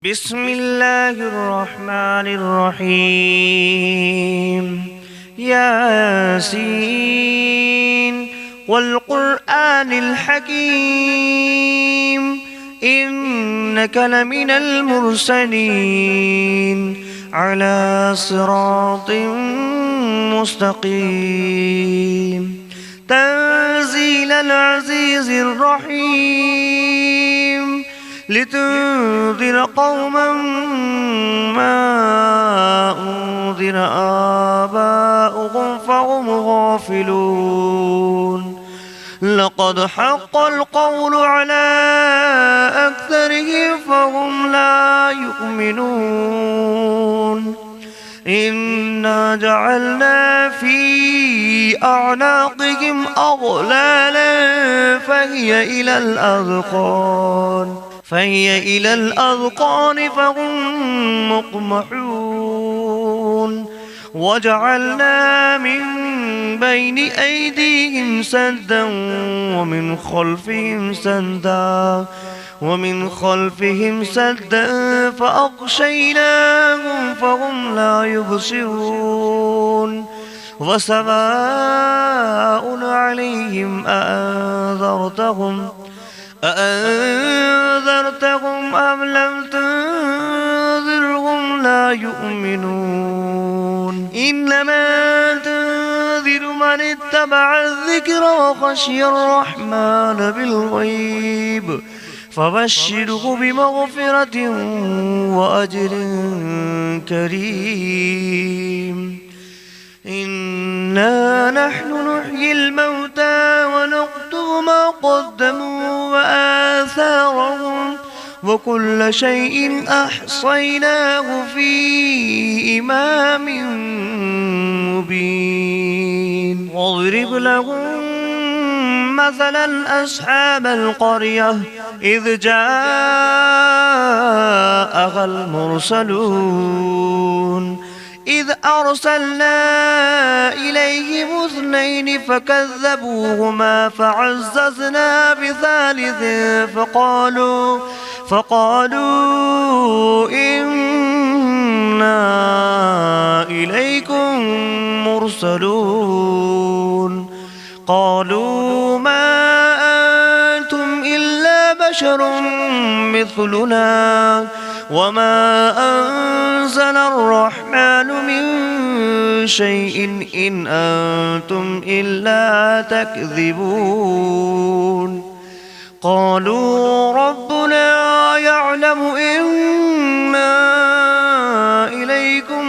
بسم الله الرحمن الرحيم. ياسين والقرآن الحكيم إنك لمن المرسلين على صراط مستقيم. تنزيل العزيز الرحيم لتنذر قوما ما أنذر آباؤهم فهم غافلون. لقد حق القول على أكثرهم فهم لا يؤمنون. إنا جعلنا في أعناقهم أغلالا فهي إلى الأذقان فهم مقمحون. وجعلنا من بين أيديهم سدا ومن خلفهم سدا فأغشيناهم فهم لا يبصرون. وسواء عليهم أأنذرتهم أم لم تنذرهم لا يؤمنون. إنما تنذر من اتبع الذكر وخشي الرحمن بالغيب فبشره بمغفرة وأجر كريم. إنا نحن نحيي الموتى ونكتب ما قدموا وآثارهم وكل شيء أحصيناه في إمام مبين. واضرب لهم مثلا أصحاب القرية إذ جاءها المرسلون إذ أرسلنا إليهم 2 فكذبوهما فعززنا بثالث فقالوا إنا إليكم مرسلون. قالوا ما أنتم إلا بشر مثلنا وما أنزل الرحمن من شيء إن أنتم إلا تكذبون. قالوا ربنا يعلم إنا إليكم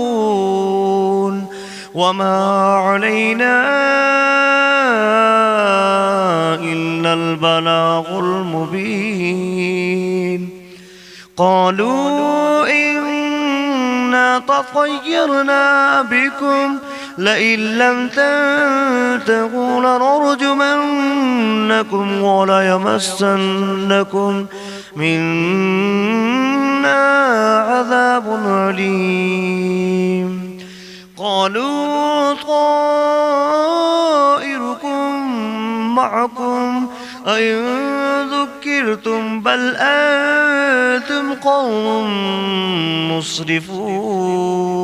لمرسلون وما علينا إلا البلاغ المبين. قالوا إنا تطيرنا بكم لئن لم تنتهوا لنرجمنكم وليمسنكم منا عذاب أليم. قالوا طائركم معكم أئن ذكرتم بل أنتم قوم مسرفون.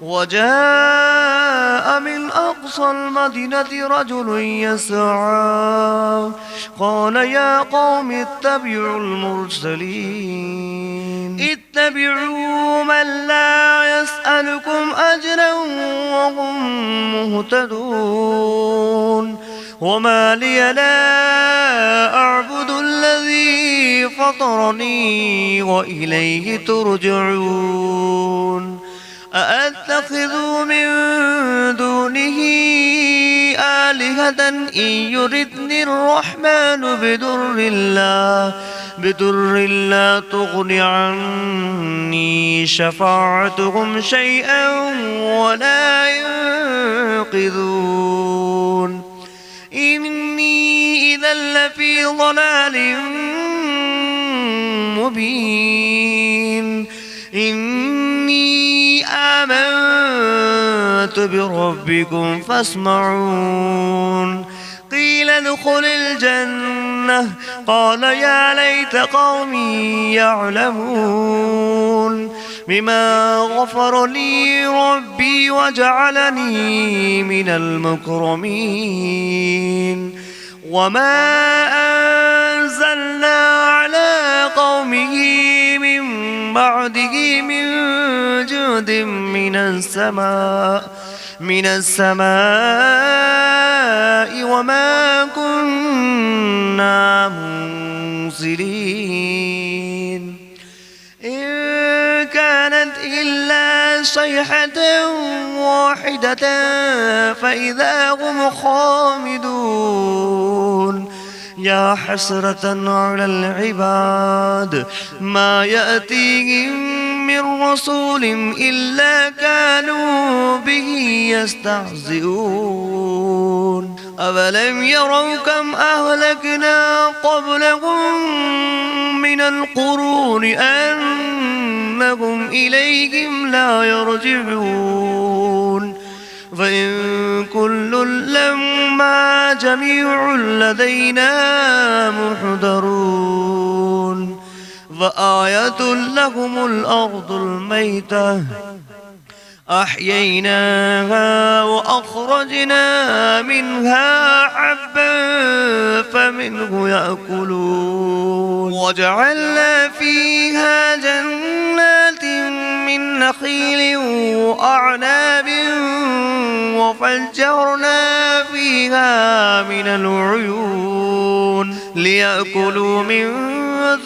وجاء من أقصى المدينة رجل يسعى قال يا قوم اتبعوا المرسلين اتبعوا من لا يسألكم أجرا وهم مهتدون. وما لي لا أعبد الذي فطرني وإليه ترجعون. أأتخذ من دونه آلهة إن يردني الرحمن بدر لا تغن عني شفاعتهم شيئا ولا ينقذون. إني إذا لفي ضلال مبين. إني آمنت بربكم فاسمعون. قيل ادخل الجنة الجنة قال يا ليت قومي يعلمون بما غفر لي ربي وجعلني من المكرمين وما أنزلنا على قومه من بعده من جود من السماء وما كنا منزلين إن كانت إلا صيحة واحدة فإذا هم خامدون يا حسرة على العباد ما يأتيهم من رسول إلا كانوا به يستهزئون أفلم يروا كم أهلكنا قبلهم من القرون أنهم إليهم لا يرجعون فإن كل لما جميع لدينا محضرون فآية لهم الأرض الميتة أحييناها وأخرجنا منها حبا فمنه يأكلون وجعلنا فيها جنات من نخيل وأعناب وفجرنا فيها من العيون ليأكلوا من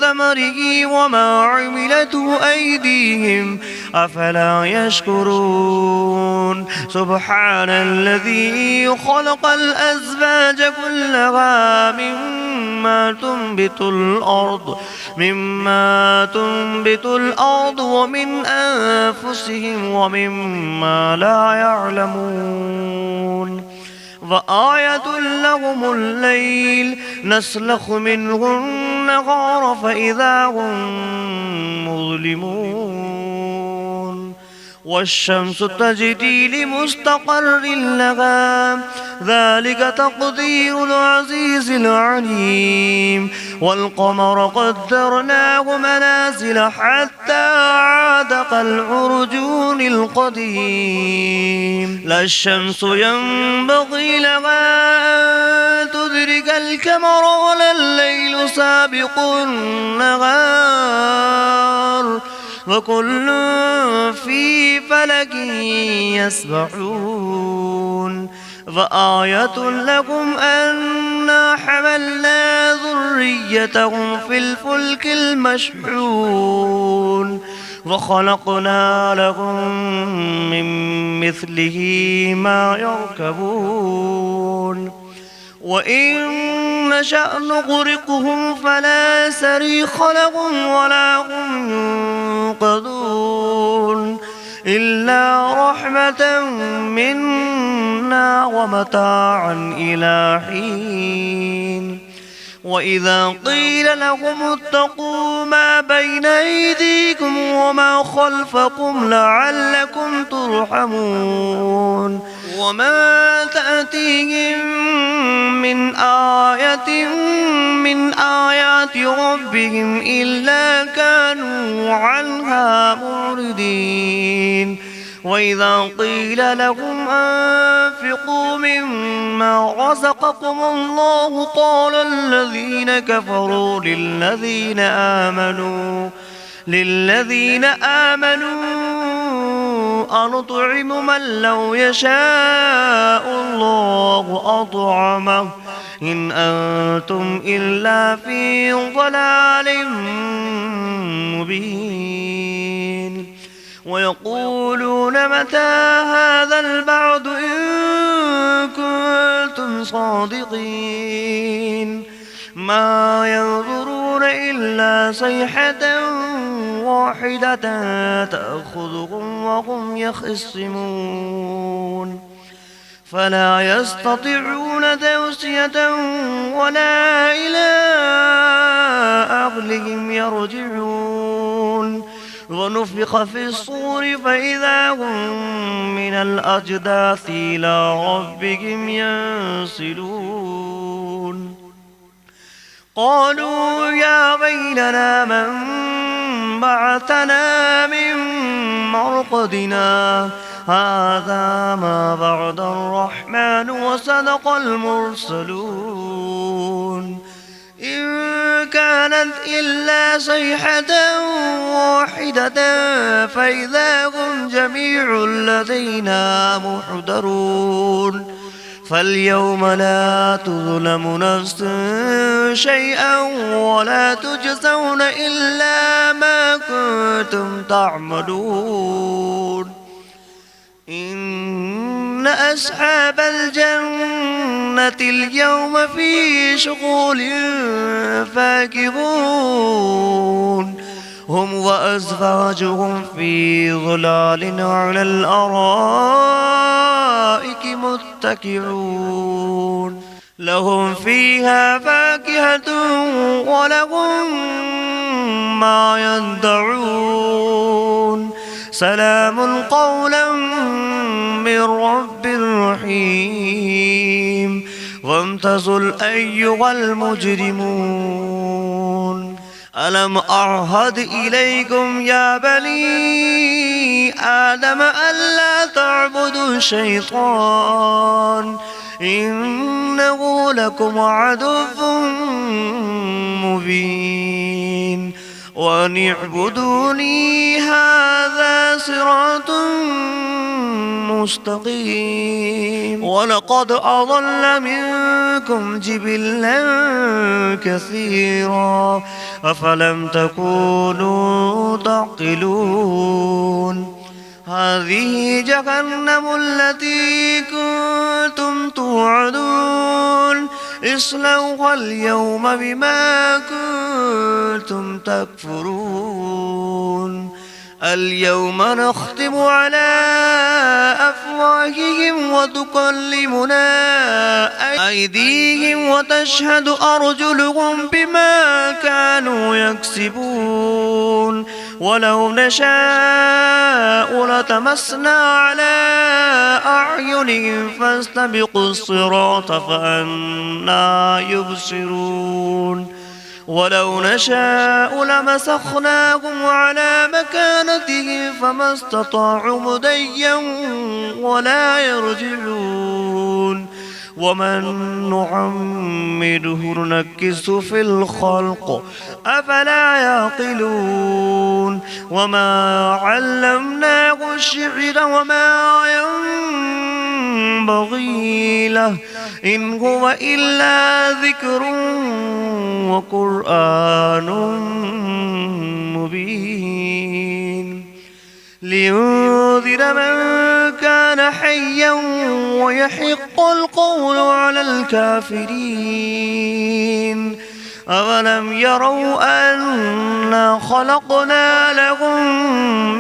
ثمره وما عملته أيديهم أفلا يشكرون سبحان الذي خلق الأزواج كلها مما تنبت الأرض ومن أنفسهم ومما لا يعلمون وآية لهم الليل نسلخ منه النهار فإذا هم مظلمون والشمس تجري لمستقر لها ذلك تقدير العزيز العليم والقمر قدرناه منازل حتى عاد كالعرجون القديم لا الشمس ينبغي لها أن تدرك القمر ولا الليل سابق النهار وكل في فلك يسبحون فآية لكم أنا حملنا ذريتهم في الفلك المشحون وخلقنا لهم من مثله ما يركبون وإن نشأ نغرقهم فلا صريخ لهم ولا هم ينقذون إلا رحمة منا ومتاعا إلى حين وإذا قيل لهم اتقوا ما بين أيديكم وما خلفكم لعلكم ترحمون وما تأتيهم من آية من آيات ربهم إلا كانوا عنها معرضين وإذا قيل لهم أنفقوا مما رزقكم الله قال الذين كفروا للذين آمنوا أنطعم من لو يشاء الله أطعمه إن أنتم إلا في ضلال مبين ويقولون متى هذا البعد إن كنتم صادقين ما ينظرون إلا صيحة واحدة تأخذهم وهم يخصمون فلا يستطيعون توصية ولا إلى أهلهم يرجعون ونفخ في الصور فإذا هم من الأجداث إلى ربهم ينسلون قالوا يا ويلنا من بعثنا من مرقدنا هذا ما بعد الرحمن وصدق المرسلون إن كانت إلا صيحة واحدة فإذا هم جميع لدينا محضرون فاليوم لا تظلم نفس شيئا ولا تجزون إلا ما كنتم تعملون إن أصحاب الجنة اليوم في شغل فاكهون هم وأزواجهم في ظلال على الأرائك متكئون لهم فيها فاكهة ولهم ما يدعون سلام قولا من رب رحيم وامتازوا أيها المجرمون ألم أعهد إليكم يا بني آدم ألا تعبدوا الشيطان إنه لكم عدو مبين وأن اعبدوني هذا صراط مستقيم ولقد أضل منكم جبلا كثيرا أفلم تكونوا تعقلون هذه جهنم التي كنتم توعدون اصلوها اليوم بما كنتم تكفرون اليوم نختم على أفواههم وتكلمنا أيديهم وتشهد أرجلهم بما كانوا يكسبون ولو نشاء لتمسنا على أعينهم فاستبقوا الصراط فأنى يبصرون ولو نشاء لمسخناهم على مكانتهم فما استطاعوا مضيا ولا يرجعون ومن نعمره ننكسه في الخلق أفلا يعقلون وما علمناه الشعر وما ينبغي له إن هو إلا ذكر وقرآن مبين لينذر من كان حيا ويحق القول على الكافرين أولم يروا أنا خلقنا لهم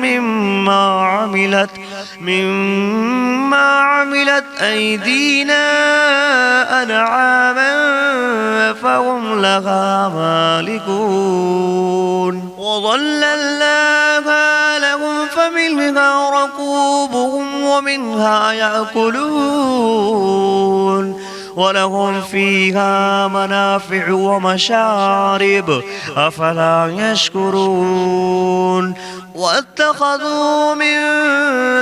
مما عملت أيدينا أنعاما فهم لها مالكون وظللناها لهم فمنها ركوبهم ومنها يأكلون ولهم فيها منافع ومشارب أفلا يشكرون واتخذوا من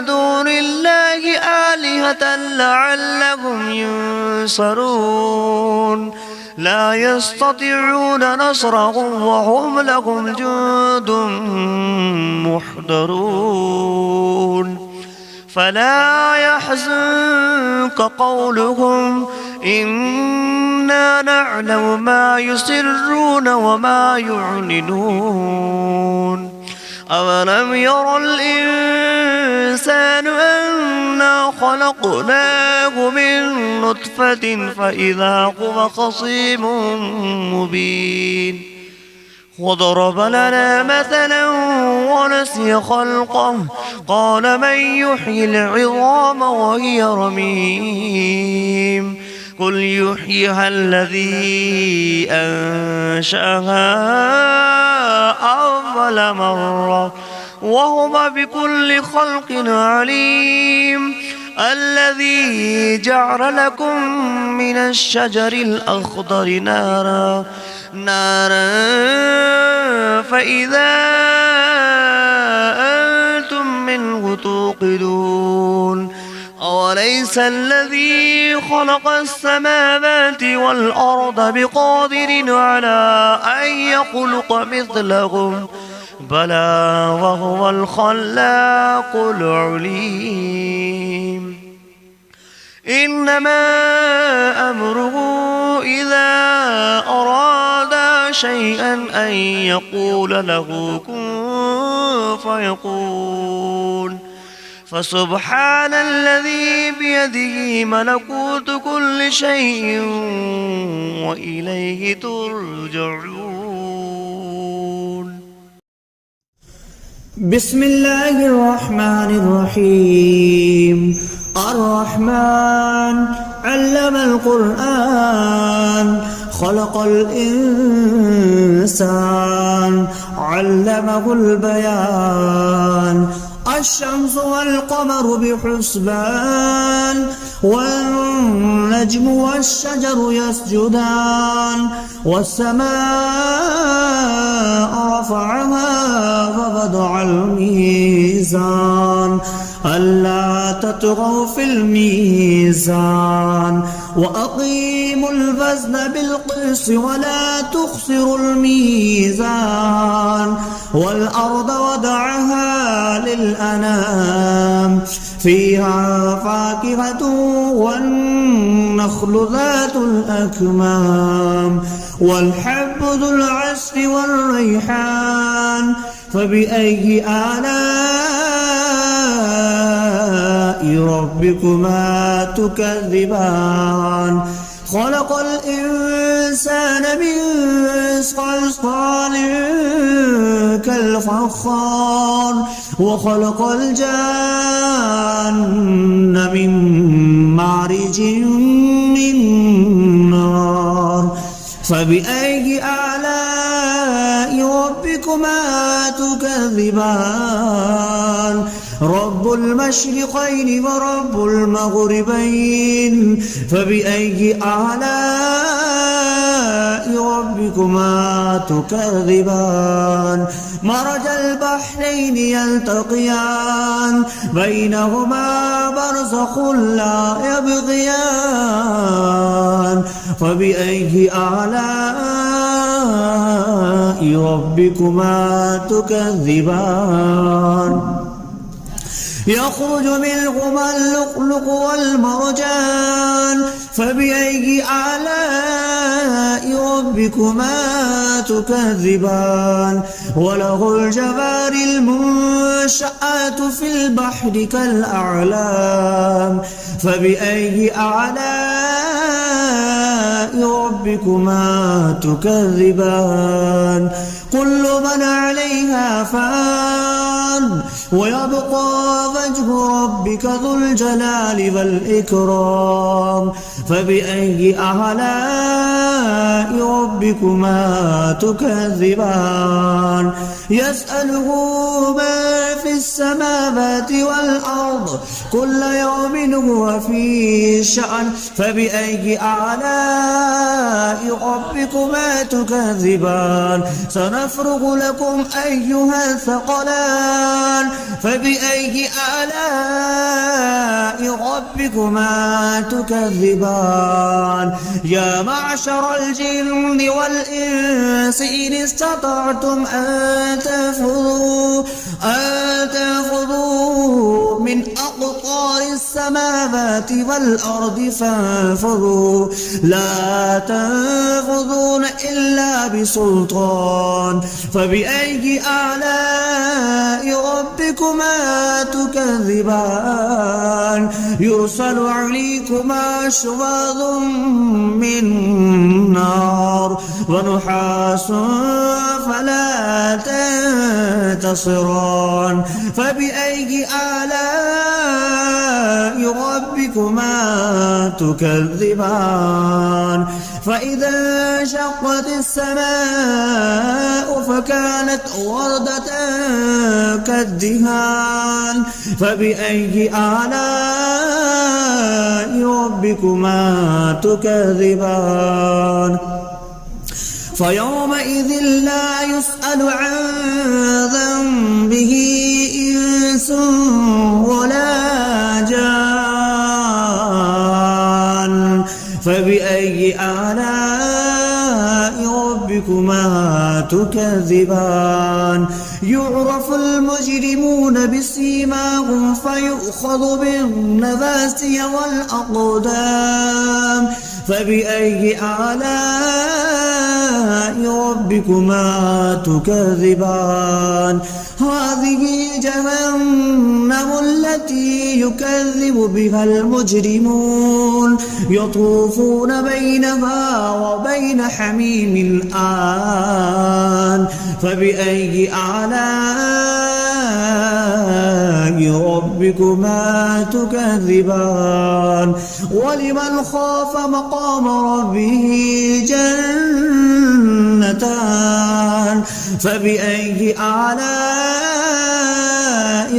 دون الله آلهة لعلهم ينصرون لا يستطيعون نصرهم وهم لهم جند محضرون فلا يحزنك قولهم إنا نعلم ما يسرون وما يعلنون أولم ير الإنسان أنا خلقناه من نطفة فإذا هو خصيم مبين وضرب لنا مثلا ونسي خلقه قال من يحيي العظام وهي رميم قل يحييها الذي أنشأها أول مرة وهو بكل خلق عليم الذي جعل لكم من الشجر الأخضر نارا فإذا أنتم منه توقدون أوليس الذي خلق السماوات والأرض بقادر على أن يخلق مثلهم بلى وهو الخلاق العليم إنما أمره إذا أراد شيئا أن يقول له كن فيكون فسبحان الذي بيده ملكوت كل شيء وإليه ترجعون. بسم الله الرحمن الرحيم. الرحمن علم القرآن خلق الإنسان علمه البيان الشمس والقمر بحسبان والنجم والشجر يسجدان والسماء رفعها ووضع الميزان ألا تطغوا في الميزان وأقيموا الوزن بالقسط ولا تخسروا الميزان والأرض وضعها للأنام فيها فاكهة والنخل ذات الأكمام والحب ذو العصف والريحان فبأي آلاء ربكما تكذبان خلق الإنسان من صلصال كالفخار وخلق الجان من مارج من نار فبأي آلاء ربكما تكذبان رب المشرقين ورب المغربين فبأي آلاء ربكما تكذبان مرج البحرين يلتقيان بينهما برزخ لا يبغيان فبأي آلاء ربكما تكذبان يخرج منهما اللؤلؤ والمرجان فبأي آلاء ربكما تكذبان وله الجوار المنشآت في البحر كالأعلام فبأي آلاء ربكما تكذبان كل من عليها فان ويبقى وجه ربك ذو الجلال والإكرام فبأي آلاء ربكما تكذبان يسأله ما في السماوات والأرض كل يوم هو في شأن فبأي آلاء ربكما تكذبان سنفرغ لكم أيها الثقلان فبأي آلاء ربكما تكذبان يا معشر الجن والإنس إن استطعتم أن تنفذوا من أقطار السماوات والأرض فانفذوا لا تنفذون إلا بسلطان فبأي آلاء ربكما تكذبان يرسل عليكما شواظ من نار ونحاس فلا تنتصران فبأي آلاء ربكما تكذبان فإذا انشقت السماء فكانت وردة كالدهان فبأي آلاء ربكما تكذبان فيومئذ لا يسأل عن ذنبه إنس ولا جان فبأي آلاء ربكما تكذبان يعرف المجرمون بسيماهم فيؤخذ بالنواسي والأقدام فبأي آلاء ربكما تكذبان هذه جهنم التي يكذب بها المجرمون يطوفون بينها وبين حميم آن فبأي آلاء ربكما تكذبان ولمن خاف مقام ربه جنتان فبأي آلاء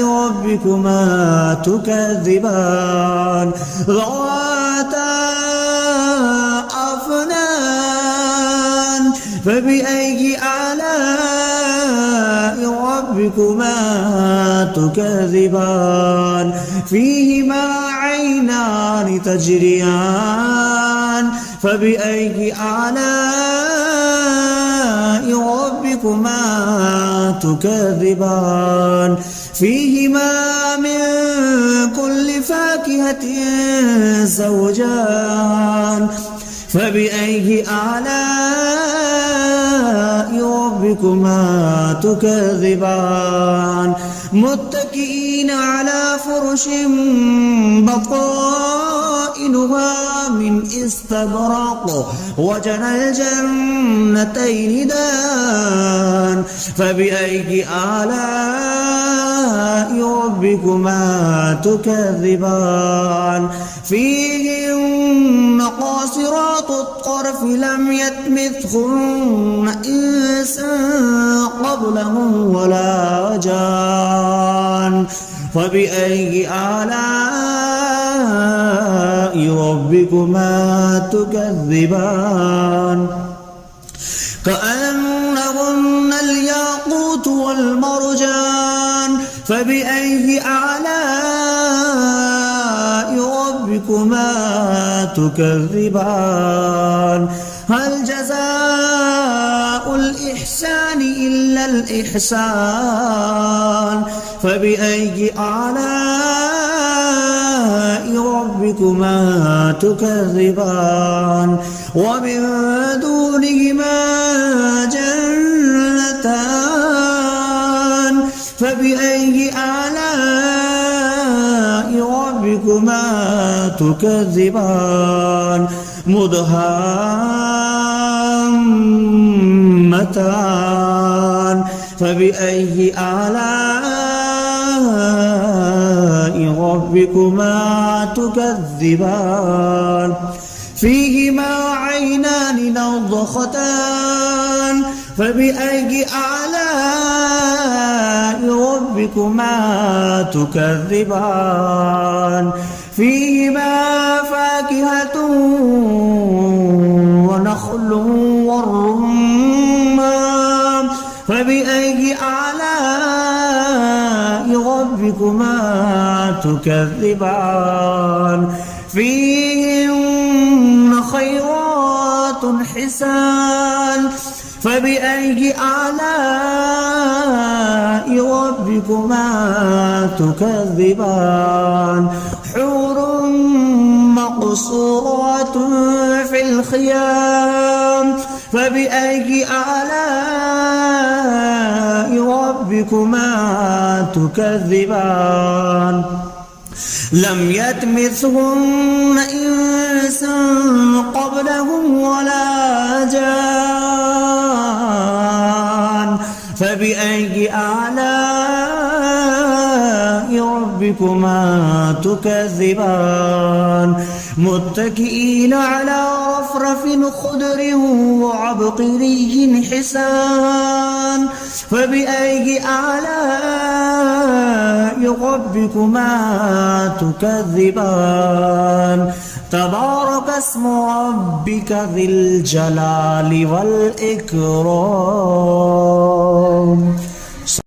ربكما تكذبان ذواتا أفنان فبأي آلاء ربكما تكذبان فيهما عينان تجريان فبأي آلاء ربكما تكذبان فيهما من كل فاكهة زوجان فبأي آلاء ربكما تكذبان متكئين على فرش بطائنها من استبرق وجنى الجنتين دان فبأي آلاء ربكما تكذبان فيهن قاصرات الطرف لم يطمثهن إنس قبلهم ولا جان فبأي آلاء ربكما تكذبان كأنهن الياقوت والمرجان فبأي آلاء ربكما تكذبان هل جزاء الإحسان إلا الإحسان فبأي آلاء ربكما تكذبان ومن دونهما جنتان فبأي آلاء ربكما تكذبان مدهامتان فبأي آلاء ربكما تكذبان فيهما عينان نضختان فبأي آلاء ربكما تكذبان فيهما فاكهة ونخل والرمان فبأي آلاء ربكما تكذبان فيهن خيرات حسان فبأي آلاء ربكما تكذبان حور مقصورات في الخيام فبأي آلاء ربكما تكذبان لم يطمثهن إنس قبلهم ولا جان فبأي آلاء ربكما تكذبان متكئين على رفرف خضر وعبقري حسان فبأي آلاء ربكما تكذبان تبارك اسم ربك ذي الجلال والإكرام